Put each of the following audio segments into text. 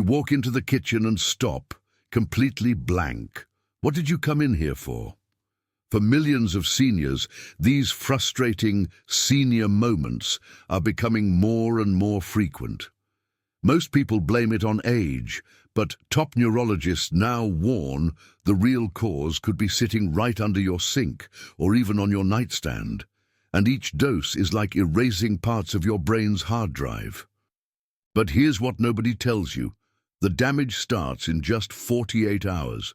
You walk into the kitchen and stop, completely blank. What did you come in here for? For millions of seniors, these frustrating senior moments are becoming more and more frequent. Most people blame it on age, but top neurologists now warn the real cause could be sitting right under your sink or even on your nightstand, and each dose is like erasing parts of your brain's hard drive. But here's what nobody tells you. The damage starts in just 48 hours.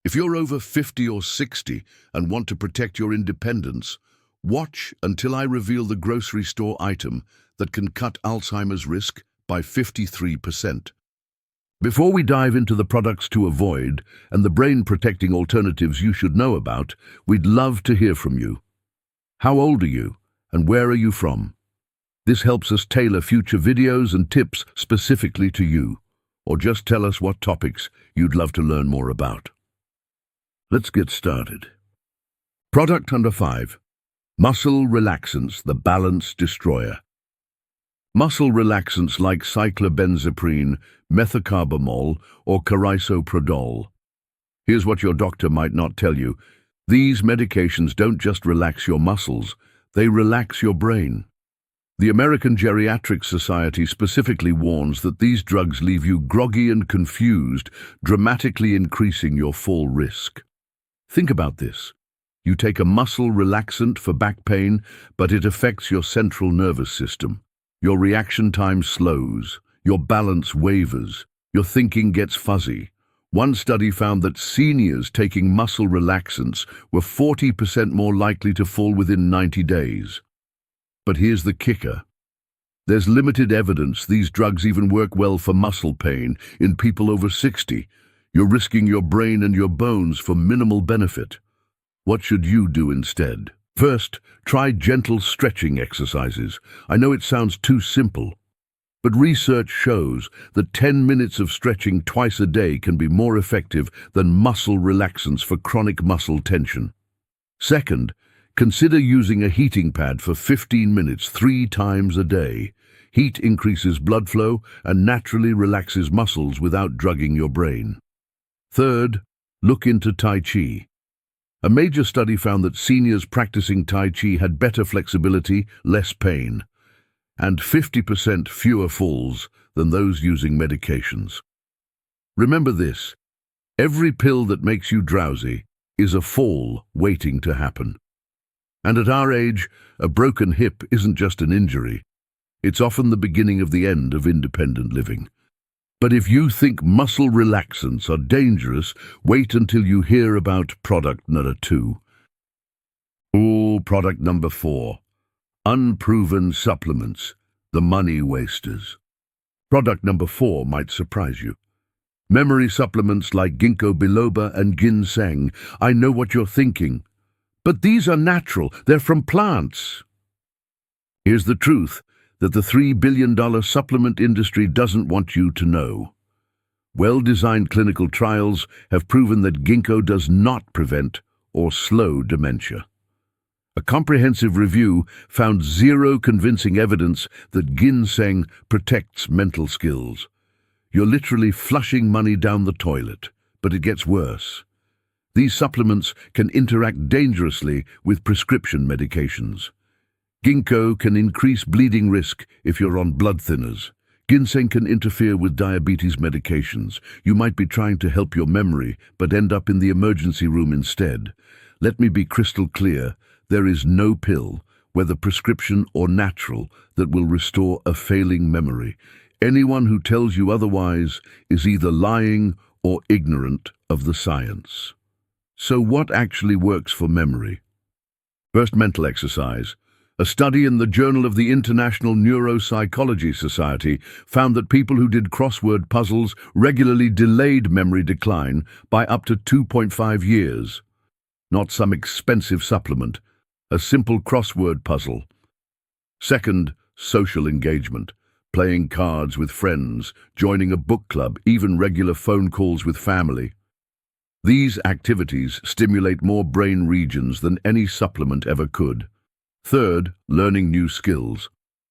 If you're over 50 or 60 and want to protect your independence, watch until I reveal the grocery store item that can cut Alzheimer's risk by 53%. Before we dive into the products to avoid and the brain-protecting alternatives you should know about, we'd love to hear from you. How old are you, and where are you from? This helps us tailor future videos and tips specifically to you, or just tell us what topics you'd love to learn more about. Let's get started. Product number 5. Muscle Relaxants, the Balance Destroyer. Muscle relaxants like cyclobenzaprine, methocarbamol, or carisoprodol. Here's what your doctor might not tell you. These medications don't just relax your muscles, they relax your brain. The American Geriatric Society specifically warns that these drugs leave you groggy and confused, dramatically increasing your fall risk. Think about this. You take a muscle relaxant for back pain, but it affects your central nervous system. Your reaction time slows, your balance wavers, your thinking gets fuzzy. One study found that seniors taking muscle relaxants were 40% more likely to fall within 90 days. But here's the kicker. There's limited evidence these drugs even work well for muscle pain in people over 60. You're risking your brain and your bones for minimal benefit. What should you do instead? First, try gentle stretching exercises. I know it sounds too simple, but research shows that 10 minutes of stretching twice a day can be more effective than muscle relaxants for chronic muscle tension. Second, consider using a heating pad for 15 minutes 3 times a day. Heat increases blood flow and naturally relaxes muscles without drugging your brain. Third, look into Tai Chi. A major study found that seniors practicing Tai Chi had better flexibility, less pain, and 50% fewer falls than those using medications. Remember this, every pill that makes you drowsy is a fall waiting to happen. And at our age, a broken hip isn't just an injury. It's often the beginning of the end of independent living. But if you think muscle relaxants are dangerous, wait until you hear about product number 2. Product number 4. Unproven supplements, the money wasters. Product number 4 might surprise you. Memory supplements like ginkgo biloba and ginseng. I know what you're thinking. But these are natural, they're from plants. Here's the truth that the $3 billion supplement industry doesn't want you to know. Well-designed clinical trials have proven that ginkgo does not prevent or slow dementia. A comprehensive review found 0 convincing evidence that ginseng protects mental skills. You're literally flushing money down the toilet, but it gets worse. These supplements can interact dangerously with prescription medications. Ginkgo can increase bleeding risk if you're on blood thinners. Ginseng can interfere with diabetes medications. You might be trying to help your memory, but end up in the emergency room instead. Let me be crystal clear. There is no pill, whether prescription or natural, that will restore a failing memory. Anyone who tells you otherwise is either lying or ignorant of the science. So what actually works for memory? First, mental exercise. A study in the Journal of the International Neuropsychology Society found that people who did crossword puzzles regularly delayed memory decline by up to 2.5 years. Not some expensive supplement, a simple crossword puzzle. Second, social engagement. Playing cards with friends, joining a book club, even regular phone calls with family. These activities stimulate more brain regions than any supplement ever could. Third, learning new skills.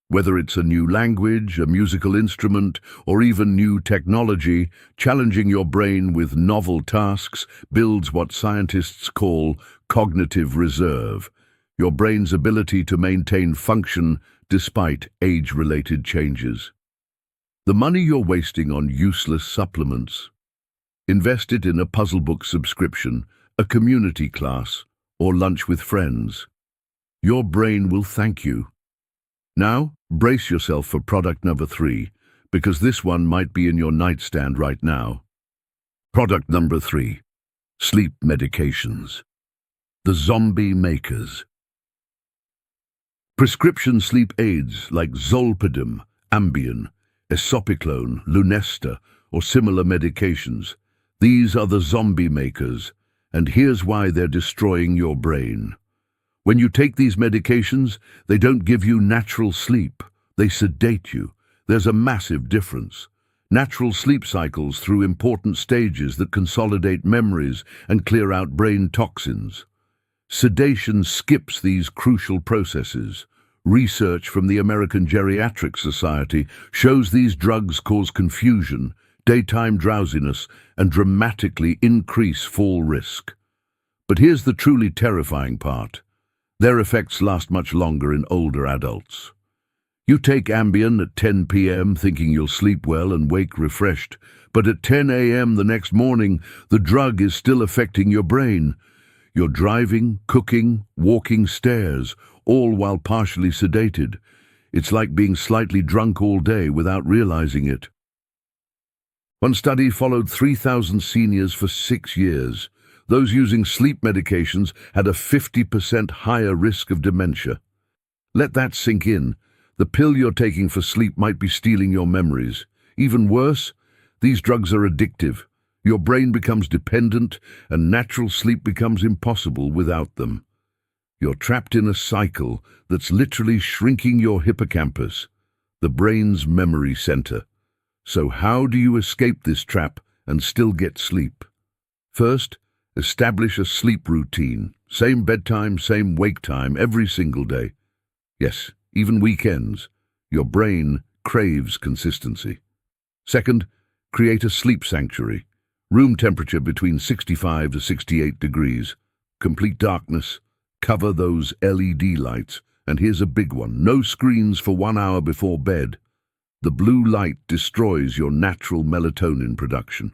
Whether it's a new language, a musical instrument, or even new technology, challenging your brain with novel tasks builds what scientists call cognitive reserve, your brain's ability to maintain function despite age-related changes. The money you're wasting on useless supplements, invest it in a puzzle book subscription, a community class, or lunch with friends. Your brain will thank you. Now, brace yourself for product number 3, because this one might be in your nightstand right now. Product number 3. Sleep medications. The zombie makers. Prescription sleep aids like Zolpidem, Ambien, Esopiclone, Lunesta, or similar medications. These are the zombie makers, and here's why they're destroying your brain. When you take these medications, they don't give you natural sleep. They sedate you. There's a massive difference. Natural sleep cycles through important stages that consolidate memories and clear out brain toxins. Sedation skips these crucial processes. Research from the American Geriatric Society shows these drugs cause confusion, daytime drowsiness, and dramatically increase fall risk. But here's the truly terrifying part. Their effects last much longer in older adults. You take Ambien at 10 p.m. thinking you'll sleep well and wake refreshed, but at 10 a.m. the next morning, the drug is still affecting your brain. You're driving, cooking, walking stairs, all while partially sedated. It's like being slightly drunk all day without realizing it. One study followed 3,000 seniors for 6 years. Those using sleep medications had a 50% higher risk of dementia. Let that sink in. The pill you're taking for sleep might be stealing your memories. Even worse, these drugs are addictive. Your brain becomes dependent, and natural sleep becomes impossible without them. You're trapped in a cycle that's literally shrinking your hippocampus, the brain's memory center. So how do you escape this trap and still get sleep? First, establish a sleep routine. Same bedtime, same wake time, every single day. Yes, even weekends. Your brain craves consistency. Second, create a sleep sanctuary. Room temperature between 65 to 68 degrees. Complete darkness. Cover those LED lights. And here's a big one. No screens for 1 hour before bed. The blue light destroys your natural melatonin production.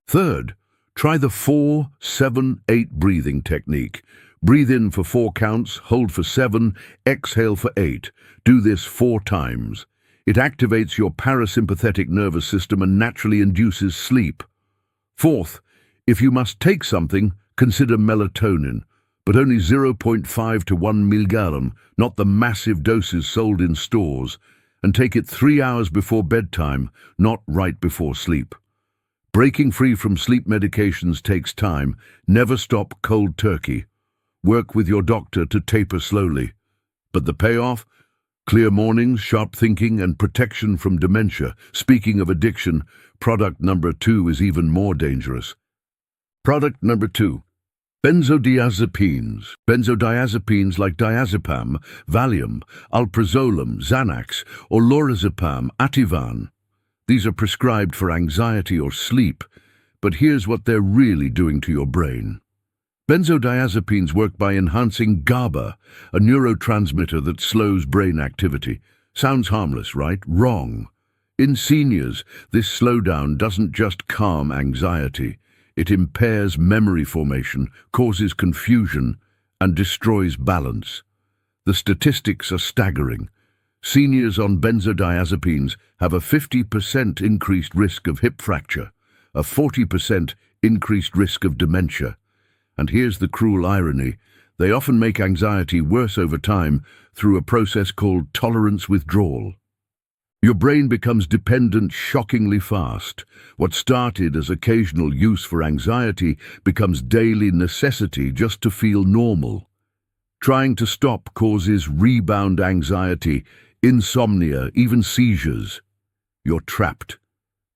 Third, try the 4-7-8 breathing technique. Breathe in for 4 counts, hold for 7, exhale for 8. Do this 4 times. It activates your parasympathetic nervous system and naturally induces sleep. Fourth, if you must take something, consider melatonin, but only 0.5 to 1 milligram, not the massive doses sold in stores, and take it 3 hours before bedtime, not right before sleep. Breaking free from sleep medications takes time. Never stop cold turkey. Work with your doctor to taper slowly. But the payoff? Clear mornings, sharp thinking, and protection from dementia. Speaking of addiction, product number 2 is even more dangerous. Product number 2. Benzodiazepines. Benzodiazepines like diazepam, Valium, alprazolam, Xanax, or lorazepam, Ativan. These are prescribed for anxiety or sleep, but here's what they're really doing to your brain. Benzodiazepines work by enhancing GABA, a neurotransmitter that slows brain activity. Sounds harmless, right? Wrong. In seniors, this slowdown doesn't just calm anxiety. It impairs memory formation, causes confusion, and destroys balance. The statistics are staggering. Seniors on benzodiazepines have a 50% increased risk of hip fracture, a 40% increased risk of dementia. And here's the cruel irony. They often make anxiety worse over time through a process called tolerance withdrawal. Your brain becomes dependent shockingly fast. What started as occasional use for anxiety becomes daily necessity just to feel normal. Trying to stop causes rebound anxiety, insomnia, even seizures. You're trapped.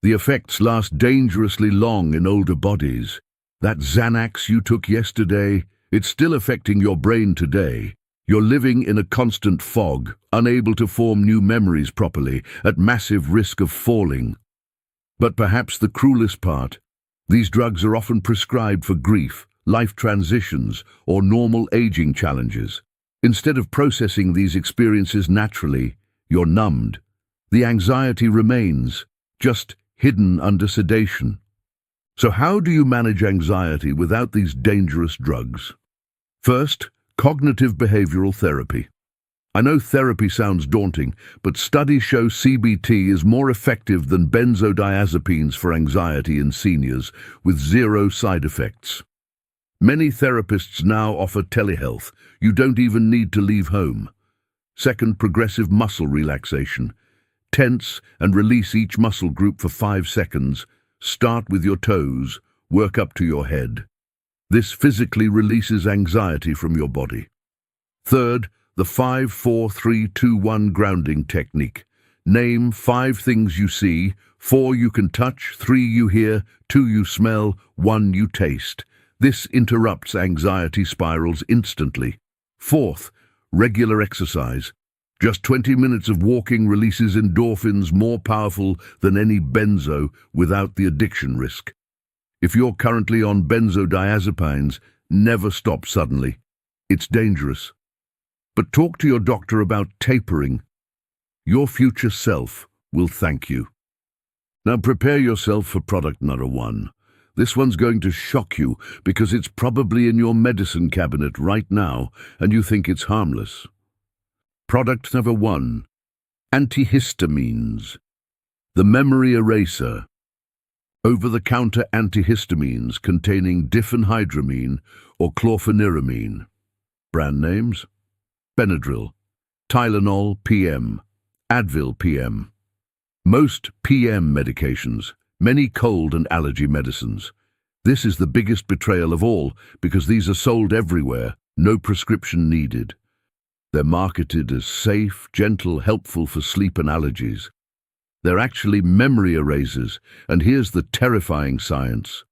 The effects last dangerously long in older bodies. That Xanax you took yesterday, it's still affecting your brain today. You're living in a constant fog, unable to form new memories properly, at massive risk of falling. But perhaps the cruelest part, these drugs are often prescribed for grief, life transitions, or normal aging challenges. Instead of processing these experiences naturally, you're numbed. The anxiety remains, just hidden under sedation. So how do you manage anxiety without these dangerous drugs? First, cognitive behavioral therapy. I know therapy sounds daunting, but studies show CBT is more effective than benzodiazepines for anxiety in seniors, with zero side effects. Many therapists now offer telehealth. You don't even need to leave home. Second, progressive muscle relaxation. Tense and release each muscle group for 5 seconds. Start with your toes, work up to your head. This physically releases anxiety from your body. Third, the 5-4-3-2-1 grounding technique. Name 5 things you see, 4 you can touch, 3 you hear, 2 you smell, 1 you taste. This interrupts anxiety spirals instantly. Fourth, regular exercise. Just 20 minutes of walking releases endorphins more powerful than any benzo without the addiction risk. If you're currently on benzodiazepines, never stop suddenly. It's dangerous. But talk to your doctor about tapering. Your future self will thank you. Now prepare yourself for product number 1. This one's going to shock you because it's probably in your medicine cabinet right now and you think it's harmless. Product number 1. Antihistamines. The memory eraser. Over-the-counter antihistamines containing diphenhydramine or chlorpheniramine. Brand names: Benadryl, Tylenol PM, Advil PM. Most PM medications, many cold and allergy medicines. This is the biggest betrayal of all because these are sold everywhere, no prescription needed. They're marketed as safe, gentle, helpful for sleep and allergies. They're actually memory erasers, and here's the terrifying science.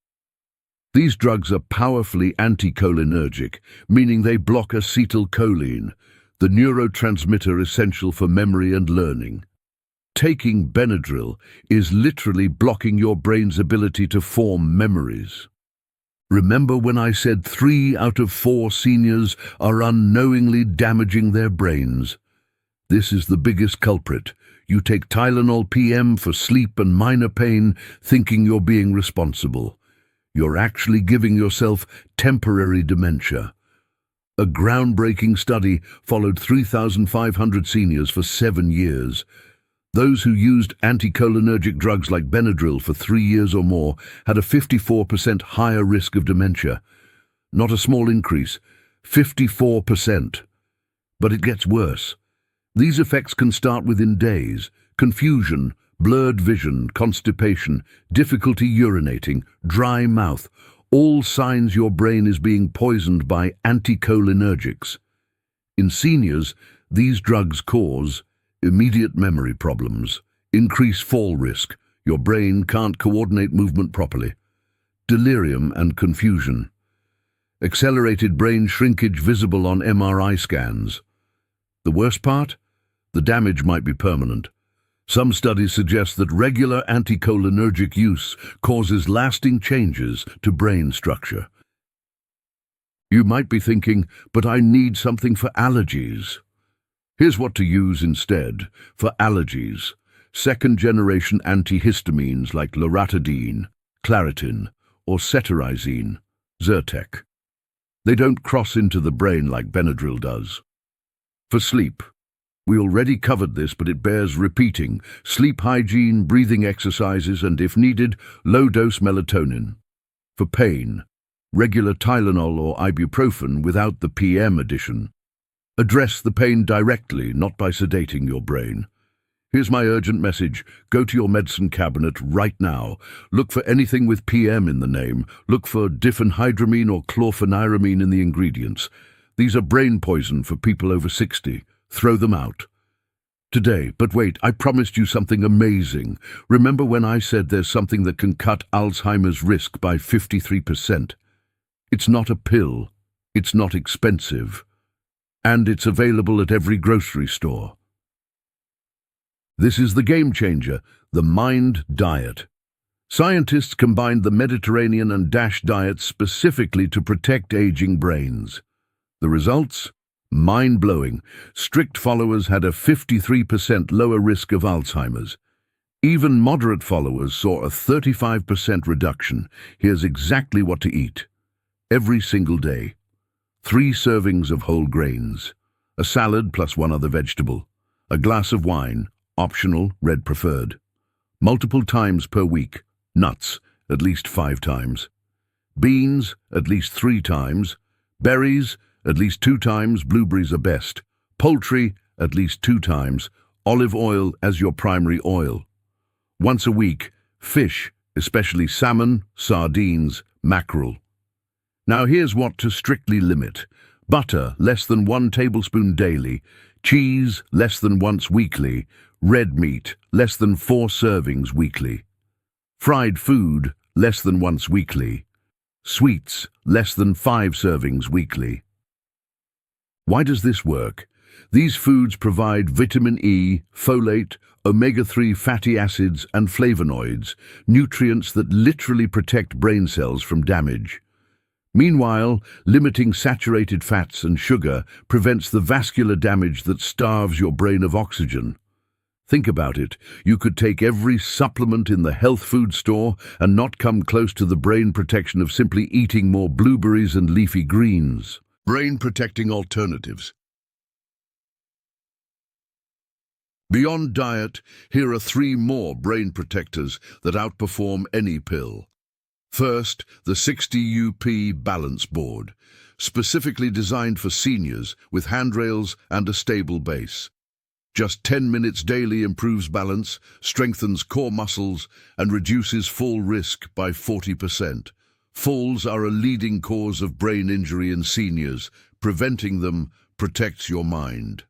These drugs are powerfully anticholinergic, meaning they block acetylcholine, the neurotransmitter essential for memory and learning. Taking Benadryl is literally blocking your brain's ability to form memories. Remember when I said 3 out of 4 seniors are unknowingly damaging their brains? This is the biggest culprit. You take Tylenol PM for sleep and minor pain, thinking you're being responsible. You're actually giving yourself temporary dementia. A groundbreaking study followed 3,500 seniors for 7 years. Those who used anticholinergic drugs like Benadryl for 3 years or more had a 54% higher risk of dementia. Not a small increase, 54%. But it gets worse. These effects can start within days: confusion, blurred vision, constipation, difficulty urinating, dry mouth, all signs your brain is being poisoned by anticholinergics. In seniors, these drugs cause immediate memory problems, increase fall risk, your brain can't coordinate movement properly, delirium and confusion, accelerated brain shrinkage visible on MRI scans. The worst part? The damage might be permanent. Some studies suggest that regular anticholinergic use causes lasting changes to brain structure. You might be thinking, but I need something for allergies. Here's what to use instead. For allergies, second-generation antihistamines like loratadine, Claritin, or cetirizine, Zyrtec. They don't cross into the brain like Benadryl does. For sleep, we already covered this, but it bears repeating: sleep hygiene, breathing exercises, and if needed, low-dose melatonin. For pain, regular Tylenol or ibuprofen without the PM addition. Address the pain directly, not by sedating your brain. Here's my urgent message. Go to your medicine cabinet right now. Look for anything with PM in the name. Look for diphenhydramine or chlorpheniramine in the ingredients. These are brain poison for people over 60. Throw them out today. But wait, I promised you something amazing. Remember when I said there's something that can cut Alzheimer's risk by 53%? It's not a pill. It's not expensive. and it's available at every grocery store. This is the game changer, the Mind Diet. Scientists combined the Mediterranean and DASH diets specifically to protect aging brains. The results? Mind-blowing. Strict followers had a 53% lower risk of Alzheimer's. Even moderate followers saw a 35% reduction. Here's exactly what to eat. Every single day. 3 servings of whole grains. A salad plus 1 other vegetable. A glass of wine, optional, red preferred. Multiple times per week. Nuts, at least 5 times. Beans, at least 3 times. Berries, at least 2 times, blueberries are best. Poultry, at least 2 times. Olive oil as your primary oil. Once a week, fish, especially salmon, sardines, mackerel. Now here's what to strictly limit. Butter, less than 1 tablespoon daily. Cheese, less than once weekly. Red meat, less than 4 servings weekly. Fried food, less than once weekly. Sweets, less than 5 servings weekly. Why does this work? These foods provide vitamin E, folate, omega-3 fatty acids and flavonoids, nutrients that literally protect brain cells from damage. Meanwhile, limiting saturated fats and sugar prevents the vascular damage that starves your brain of oxygen. Think about it. You could take every supplement in the health food store and not come close to the brain protection of simply eating more blueberries and leafy greens. Brain-protecting alternatives. Beyond diet, here are 3 more brain protectors that outperform any pill. First, the 60UP Balance Board, specifically designed for seniors with handrails and a stable base. Just 10 minutes daily improves balance, strengthens core muscles, and reduces fall risk by 40%. Falls are a leading cause of brain injury in seniors. Preventing them protects your mind.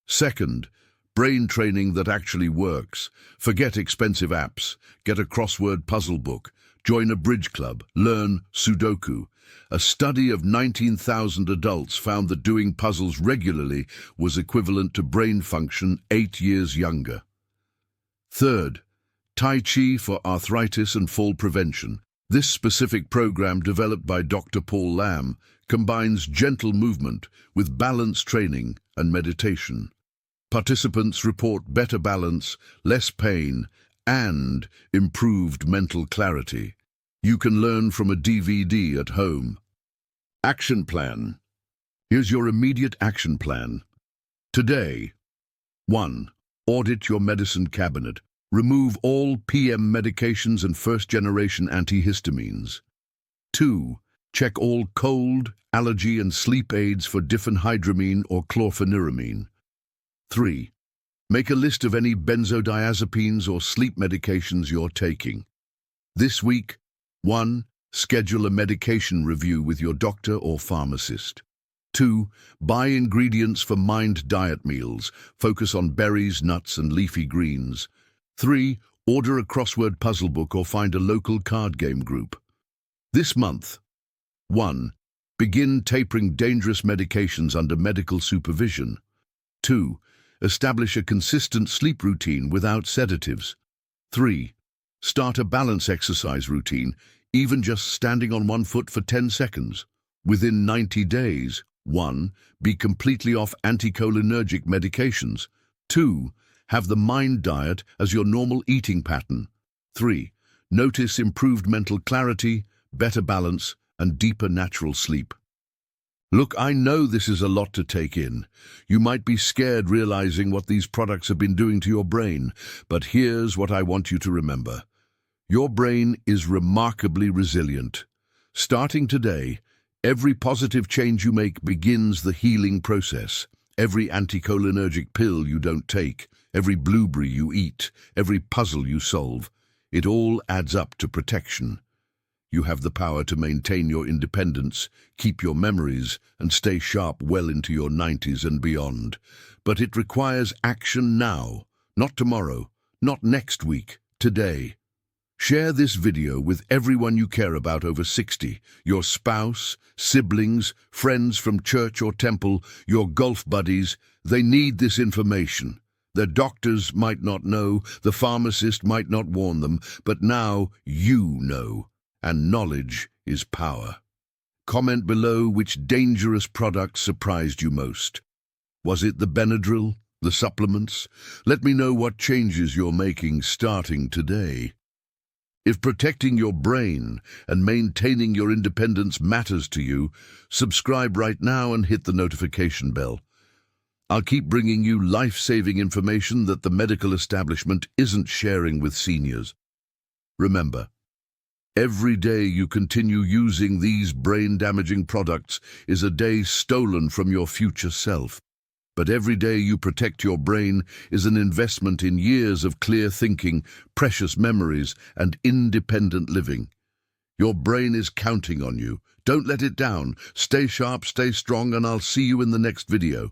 Second, brain training that actually works. Forget expensive apps. Get a crossword puzzle book. Join a bridge club. Learn Sudoku. A study of 19,000 adults found that doing puzzles regularly was equivalent to brain function 8 years younger. Third, Tai Chi for arthritis and fall prevention. This specific program, developed by Dr. Paul Lam, combines gentle movement with balance training and meditation. Participants report better balance, less pain, and improved mental clarity. You can learn from a DVD at home. Action plan. Here's your immediate action plan. Today, 1. Audit your medicine cabinet. Remove all PM medications and first-generation antihistamines. 2. Check all cold, allergy and sleep aids for diphenhydramine or chlorpheniramine. 3. Make a list of any benzodiazepines or sleep medications you're taking. This week, 1. Schedule a medication review with your doctor or pharmacist. 2. Buy ingredients for Mind Diet meals. Focus on berries, nuts, and leafy greens. 3. Order a crossword puzzle book or find a local card game group. This month, 1. Begin tapering dangerous medications under medical supervision. 2. Establish a consistent sleep routine without sedatives. 3. Start a balance exercise routine, even just standing on 1 foot for 10 seconds. Within 90 days, 1. Be completely off anticholinergic medications. 2. Have the Mind Diet as your normal eating pattern. 3. Notice improved mental clarity, better balance, and deeper natural sleep. Look, I know this is a lot to take in. You might be scared realizing what these products have been doing to your brain, but here's what I want you to remember. Your brain is remarkably resilient. Starting today, every positive change you make begins the healing process. Every anticholinergic pill you don't take, every blueberry you eat, every puzzle you solve, it all adds up to protection. You have the power to maintain your independence, keep your memories, and stay sharp well into your 90s and beyond. But it requires action now, not tomorrow, not next week, today. Share this video with everyone you care about over 60, your spouse, siblings, friends from church or temple, your golf buddies. They need this information. Their doctors might not know, the pharmacist might not warn them, but now you know, and knowledge is power. Comment below which dangerous product surprised you most. Was it the Benadryl, the supplements? Let me know what changes you're making starting today. If protecting your brain and maintaining your independence matters to you, subscribe right now and hit the notification bell. I'll keep bringing you life-saving information that the medical establishment isn't sharing with seniors. Remember, every day you continue using these brain-damaging products is a day stolen from your future self. But every day you protect your brain is an investment in years of clear thinking, precious memories, and independent living. Your brain is counting on you. Don't let it down. Stay sharp, stay strong, and I'll see you in the next video.